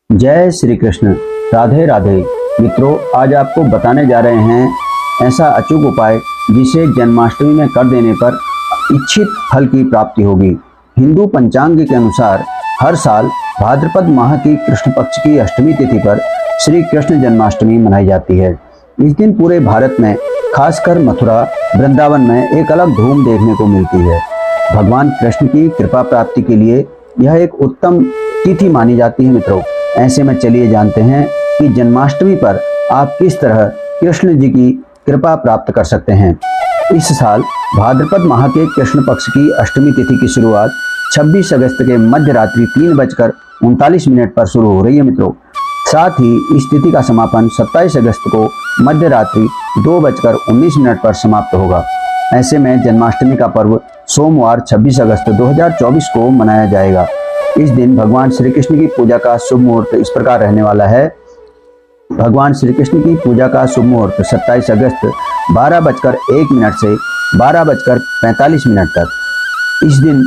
जय श्री कृष्ण। राधे राधे। मित्रों, आज आपको बताने जा रहे हैं ऐसा अचूक उपाय जिसे जन्माष्टमी में कर देने पर इच्छित फल की प्राप्ति होगी। हिंदू पंचांग के अनुसार हर साल भाद्रपद माह की कृष्ण पक्ष की अष्टमी तिथि पर श्री कृष्ण जन्माष्टमी मनाई जाती है। इस दिन पूरे भारत में, खासकर मथुरा वृंदावन में एक अलग धूम देखने को मिलती है। भगवान कृष्ण की कृपा प्राप्ति के लिए यह एक उत्तम तिथि मानी जाती है। मित्रों, ऐसे में चलिए जानते हैं कि जन्माष्टमी पर आप किस तरह कृष्ण जी की कृपा प्राप्त कर सकते हैं। इस साल भाद्रपद माह के कृष्ण पक्ष की अष्टमी तिथि की शुरुआत 26 अगस्त के मध्य रात्रि 3:39 पर शुरू हो रही है। मित्रों, साथ ही इस तिथि का समापन 27 अगस्त को मध्य रात्रि 2:19 पर समाप्त होगा। ऐसे में जन्माष्टमी का पर्व सोमवार 26 अगस्त 2024 को मनाया जाएगा। इस दिन भगवान श्री कृष्ण की पूजा का शुभ मुहूर्त इस प्रकार रहने वाला है। भगवान श्री कृष्ण की पूजा का शुभ मुहूर्त 27 अगस्त 12:01 से 12:45 तक। इस दिन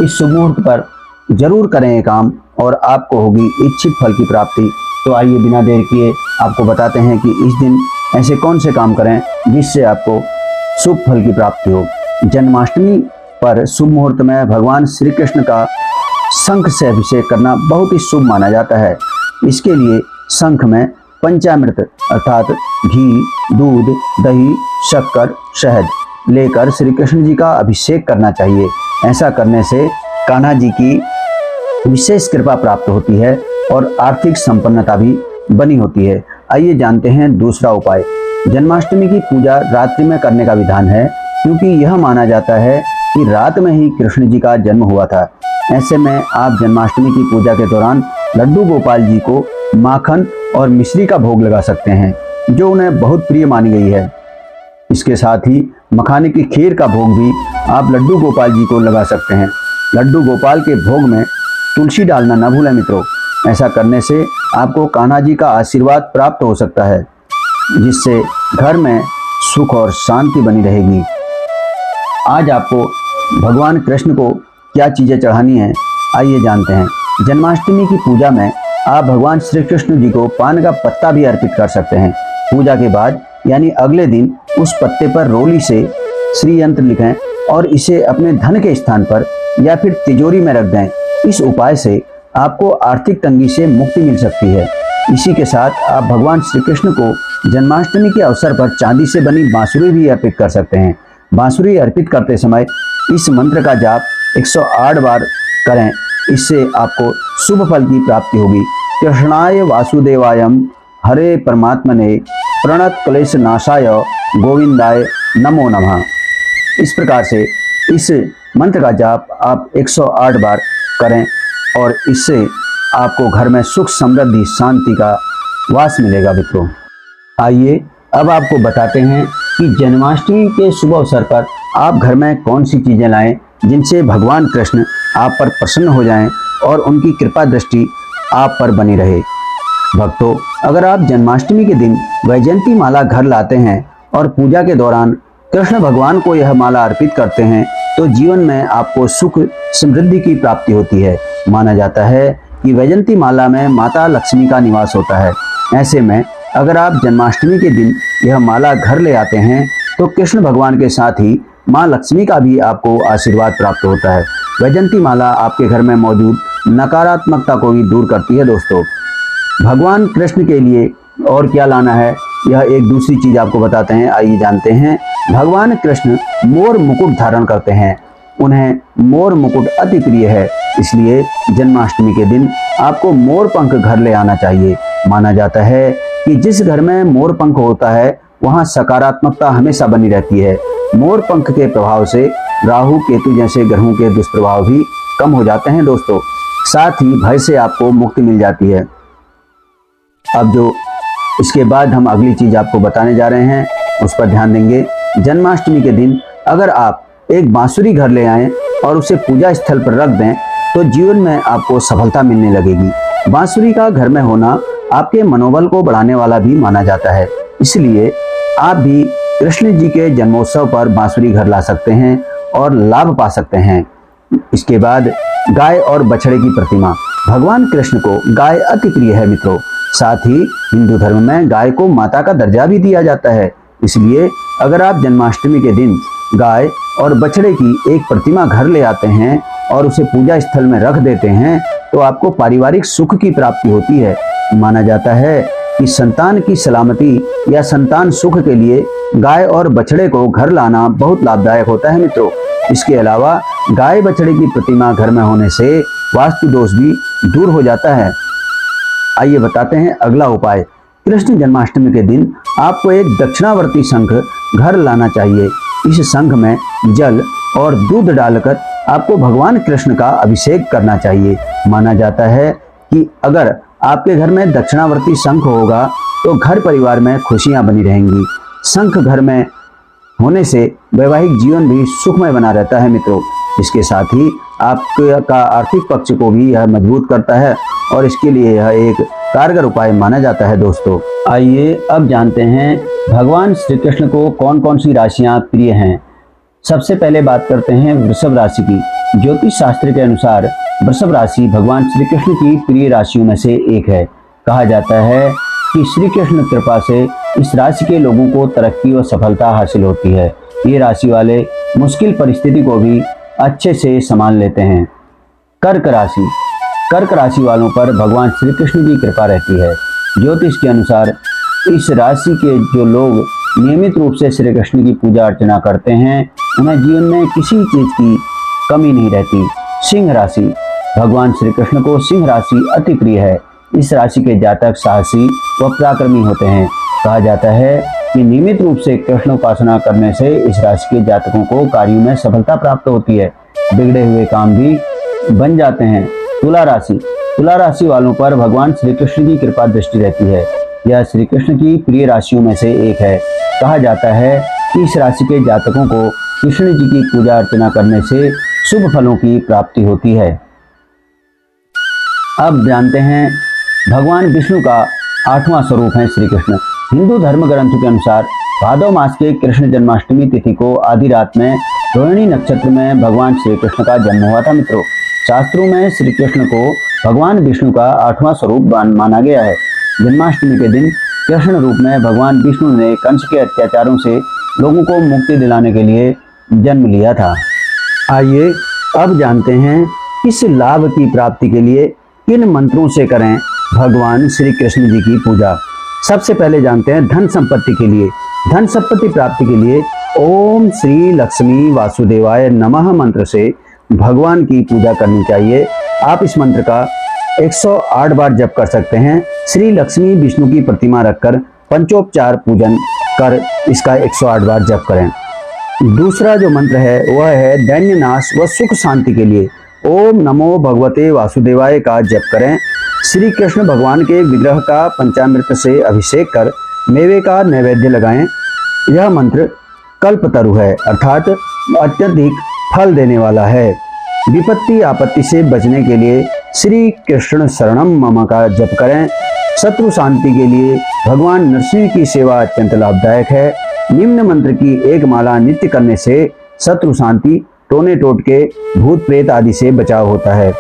इस शुभ मुहूर्त पर जरूर करें ये काम और आपको होगी इच्छित फल की प्राप्ति। तो आइए बिना देर किए आपको बताते हैं कि इस दिन ऐसे कौन से काम करें जिससे आपको शुभ फल की प्राप्ति हो। जन्माष्टमी पर शुभ मुहूर्त में भगवान श्री कृष्ण का शंख से अभिषेक करना बहुत ही शुभ माना जाता है। इसके लिए शंख में पंचामृत अर्थात घी, दूध, दही, शक्कर, शहद लेकर श्री कृष्ण जी का अभिषेक करना चाहिए। ऐसा करने से कान्हा जी की विशेष कृपा प्राप्त होती है और आर्थिक संपन्नता भी बनी होती है। आइए जानते हैं दूसरा उपाय। जन्माष्टमी की पूजा रात्रि में करने का विधान है, क्योंकि यह माना जाता है कि रात में ही कृष्ण जी का जन्म हुआ था। ऐसे में आप जन्माष्टमी की पूजा के दौरान लड्डू गोपाल जी को माखन और मिश्री का भोग लगा सकते हैं, जो उन्हें बहुत प्रिय मानी गई है। इसके साथ ही मखाने की खीर का भोग भी आप लड्डू गोपाल जी को लगा सकते हैं। लड्डू गोपाल के भोग में तुलसी डालना न भूलें मित्रों। ऐसा करने से आपको कान्हा जी का आशीर्वाद प्राप्त हो सकता है, जिससे घर में सुख और शांति बनी रहेगी। आज आपको भगवान कृष्ण को क्या चीज़ें चढ़ानी है, आइए जानते हैं। जन्माष्टमी की पूजा में आप भगवान श्री कृष्ण जी को पान का पत्ता भी अर्पित कर सकते हैं। पूजा के बाद यानी अगले दिन उस पत्ते पर रोली से श्री यंत्र लिखें और इसे अपने धन के स्थान पर या फिर तिजोरी में रख दें। इस उपाय से आपको आर्थिक तंगी से मुक्ति मिल सकती है। इसी के साथ आप भगवान श्री कृष्ण को जन्माष्टमी के अवसर पर चांदी से बनी बांसुरी भी अर्पित कर सकते हैं। बांसुरी अर्पित करते समय इस मंत्र का जाप 108 बार करें। इससे आपको शुभ फल की प्राप्ति होगी। कृष्णाय वासुदेवायम हरे परमात्मने प्रणत क्लेश नाशाय गोविंदाय नमो नमः। इस प्रकार से इस मंत्र का जाप आप 108 बार करें और इससे आपको घर में सुख, समृद्धि, शांति का वास मिलेगा। मित्रों, आइए अब आपको बताते हैं कि जन्माष्टमी के शुभ अवसर पर आप घर में कौन सी चीज़ें लाएं जिनसे भगवान कृष्ण आप पर प्रसन्न हो जाएं और उनकी कृपा दृष्टि आप पर बनी रहे। भक्तों, अगर आप जन्माष्टमी के दिन वैजयंती माला घर लाते हैं और पूजा के दौरान कृष्ण भगवान को यह माला अर्पित करते हैं तो जीवन में आपको सुख, समृद्धि की प्राप्ति होती है। माना जाता है कि वैजयंती माला में माता लक्ष्मी का निवास होता है। ऐसे में अगर आप जन्माष्टमी के दिन यह माला घर ले आते हैं तो कृष्ण भगवान के साथ ही माँ लक्ष्मी का भी आपको आशीर्वाद प्राप्त होता है। वैजयंती माला आपके घर में मौजूद नकारात्मकता को भी दूर करती है। दोस्तों, भगवान कृष्ण के लिए और क्या लाना है, यह एक दूसरी चीज आपको बताते हैं। आइए जानते हैं। भगवान कृष्ण मोर मुकुट धारण करते हैं। उन्हें मोर मुकुट अति प्रिय है, इसलिए जन्माष्टमी के दिन आपको मोर पंख घर ले आना चाहिए। माना जाता है कि जिस घर में मोर पंख होता है वहाँ सकारात्मकता हमेशा बनी रहती है। मोर पंख के प्रभाव से राहु, केतु जैसे ग्रहों के दुष्प्रभाव भी कम हो जाते हैं। दोस्तों, साथ ही भय से आपको मुक्ति मिल जाती है। अब जो इसके बाद हम अगली चीज आपको बताने जा रहे हैं, उस पर ध्यान देंगे। जन्माष्टमी के दिन अगर आप एक बांसुरी घर ले आएं और उसे पूजा स्थल पर रख दें तो जीवन में आपको सफलता मिलने लगेगी। बांसुरी का घर में होना आपके मनोबल को बढ़ाने वाला भी माना जाता है, इसलिए आप भी कृष्ण जी के जन्मोत्सव पर बांसुरी घर ला सकते हैं और लाभ पा सकते हैं। इसके बाद गाय और बछड़े की प्रतिमा। भगवान कृष्ण को गाय अति प्रिय है मित्रों। साथ ही हिंदू धर्म में गाय को माता का दर्जा भी दिया जाता है। इसलिए अगर आप जन्माष्टमी के दिन गाय और बछड़े की एक प्रतिमा घर ले आते हैं और उसे पूजा स्थल में रख देते हैं तो आपको पारिवारिक सुख की प्राप्ति होती है। माना जाता है कि संतान की सलामती या संतान सुख के लिए गाय और बछड़े को घर लाना बहुत लाभदायक होता है मित्रों। इसके अलावा गाय बछड़े की प्रतिमा घर में होने से वास्तु दोष भी दूर हो जाता है। आइए बताते हैं अगला उपाय। कृष्ण जन्माष्टमी के दिन आपको एक दक्षिणावर्ती शंख घर लाना चाहिए। इस शंख में जल और दूध डालकर आपको भगवान कृष्ण का अभिषेक करना चाहिए। माना जाता है कि अगर आपके घर में दक्षिणावर्ती शंख होगा तो घर परिवार में खुशियां बनी रहेंगी। शंख घर में होने से वैवाहिक जीवन भी सुखमय बना रहता है मित्रों। इसके साथ ही आपका आर्थिक पक्ष को भी यह मजबूत करता है और इसके लिए यह एक कारगर उपाय माना जाता है दोस्तों। आइए अब जानते हैं भगवान श्री कृष्ण को कौन कौन सी राशियां प्रिय हैं। सबसे पहले बात करते हैं वृषभ राशि की। ज्योतिष शास्त्र के अनुसार वृषभ राशि भगवान श्री कृष्ण की प्रिय राशियों में से एक है। कहा जाता है कि श्री कृष्ण कृपा से इस राशि के लोगों को तरक्की और सफलता हासिल होती है। ये राशि वाले मुश्किल परिस्थिति को भी अच्छे से संभाल लेते हैं। कर्क राशि। कर्क राशि वालों पर भगवान श्री कृष्ण की कृपा रहती है। ज्योतिष के अनुसार इस राशि के जो लोग नियमित रूप से श्री कृष्ण की पूजा अर्चना करते हैं उन्हें जीवन में किसी चीज की कमी नहीं रहती। सिंह राशि। भगवान श्री कृष्ण को सिंह राशि अति प्रिय है। इस राशि के जातक साहसी व पराक्रमी होते हैं। कहा जाता है कि नियमित रूप से कृष्ण उपासना करने से इस राशि के जातकों को कार्यों में सफलता प्राप्त होती है। बिगड़े हुए काम भी बन जाते हैं। तुला राशि। तुला राशि वालों पर भगवान श्री कृष्ण की कृपा दृष्टि रहती है। यह श्री कृष्ण की प्रिय राशियों में से एक है। कहा जाता है कि इस राशि के जातकों को कृष्ण जी की पूजा अर्चना करने से शुभ फलों की प्राप्ति होती है। अब जानते हैं भगवान विष्णु का 8वां स्वरूप है श्री कृष्ण। हिंदू धर्म ग्रंथों के अनुसार भादव मास के कृष्ण जन्माष्टमी तिथि को आधी रात में रोहिणी नक्षत्र में भगवान श्री कृष्ण का जन्म हुआ था मित्रों। शास्त्रों में श्री कृष्ण को भगवान विष्णु का 8वां स्वरूप माना गया है। जन्माष्टमी के दिन कृष्ण रूप में भगवान विष्णु ने कंस के अत्याचारों से लोगों को मुक्ति दिलाने के लिए जन्म लिया था। आइए अब जानते हैं इस लाभ की प्राप्ति के लिए किन मंत्रों से करें भगवान श्री कृष्ण जी की पूजा। सबसे पहले जानते हैं धन संपत्ति के लिए। धन संपत्ति प्राप्ति के लिए ओम श्री लक्ष्मी वासुदेवाय नमः मंत्र से भगवान की पूजा करनी चाहिए। आप इस मंत्र का 108 बार जप कर सकते हैं। श्री लक्ष्मी विष्णु की प्रतिमा रखकर पंचोपचार पूजन कर इसका 108 बार जप करें। दूसरा जो मंत्र है वह है दैन्य नाश व सुख शांति के लिए ओम नमो भगवते वासुदेवाय का जप करें। श्री कृष्ण भगवान के विग्रह का पंचामृत से अभिषेक कर मेवे का नैवेद्य लगाएं। यह मंत्र कल्पतरु है अर्थात अत्यधिक फल देने वाला है। विपत्ति आपत्ति से बचने के लिए श्री कृष्ण शरणम मम का जप करें। शत्रु शांति के लिए भगवान नरसिंह की सेवा अत्यंत लाभदायक है। निम्न मंत्र की एक माला नित्य करने से शत्रु शांति, टोने टोटके, भूत प्रेत आदि से बचाव होता है।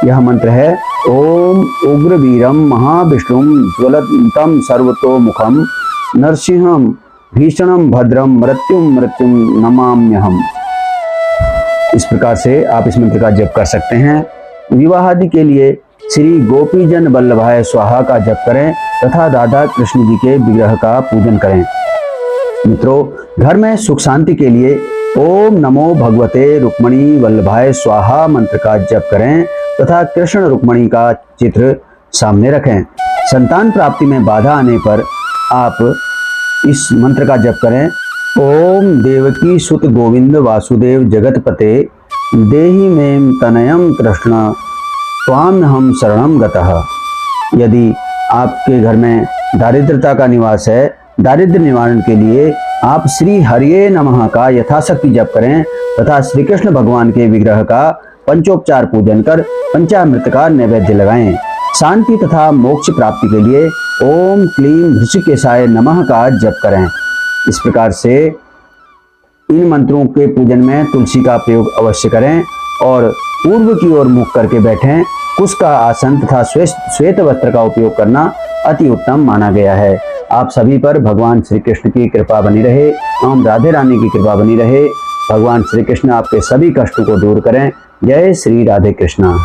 यह मंत्र है ओम उग्र वीरम महाविष्णुम ज्वलंतम सर्वतोमुखम नरसिंहम भीषणम भद्रम मृत्युम मृत्युम नमाम्यहम। इस प्रकार से आप इस मंत्र का जप कर सकते हैं। विवाह आदि के लिए श्री गोपीजन वल्लभाय स्वाहा का जप करें तथा राधा कृष्ण जी के विग्रह का पूजन करें। मित्रों, घर में सुख शांति के लिए ओम नमो भगवते रुक्मणी वल्लभाय स्वाहा मंत्र का जप करें तथा कृष्ण रुक्मणी का चित्र सामने रखें। संतान प्राप्ति में बाधा आने पर आप इस मंत्र का जप करें। ओम देवकी सुत गोविंद वासुदेव जगतपते देहि में तनयम कृष्ण त्वाम हम शरणम गतः। यदि आपके घर में दारिद्रता का निवास है, दारिद्र्य निवारण के लिए आप श्री हरिये नमः का यथाशक्ति जप करें तथा श्री कृष्ण भगवान के विग्रह का पंचोपचार पूजन कर पंचामृत का नैवेद्य लगाएं। शांति तथा मोक्ष प्राप्ति के लिए ओम क्लीम ऋषिकेशाय नमः का जप करें। इस प्रकार से इन मंत्रों के पूजन में तुलसी का प्रयोग अवश्य करें और पूर्व की ओर मुख करके बैठें कुश का आसन तथा श्वेत वस्त्र का उपयोग करना अति उत्तम माना गया है। आप सभी पर भगवान श्री कृष्ण की कृपा बनी रहे एवं राधे रानी की कृपा बनी रहे। भगवान श्री कृष्ण आपके सभी कष्टों को दूर करें। जय श्री राधे कृष्णा।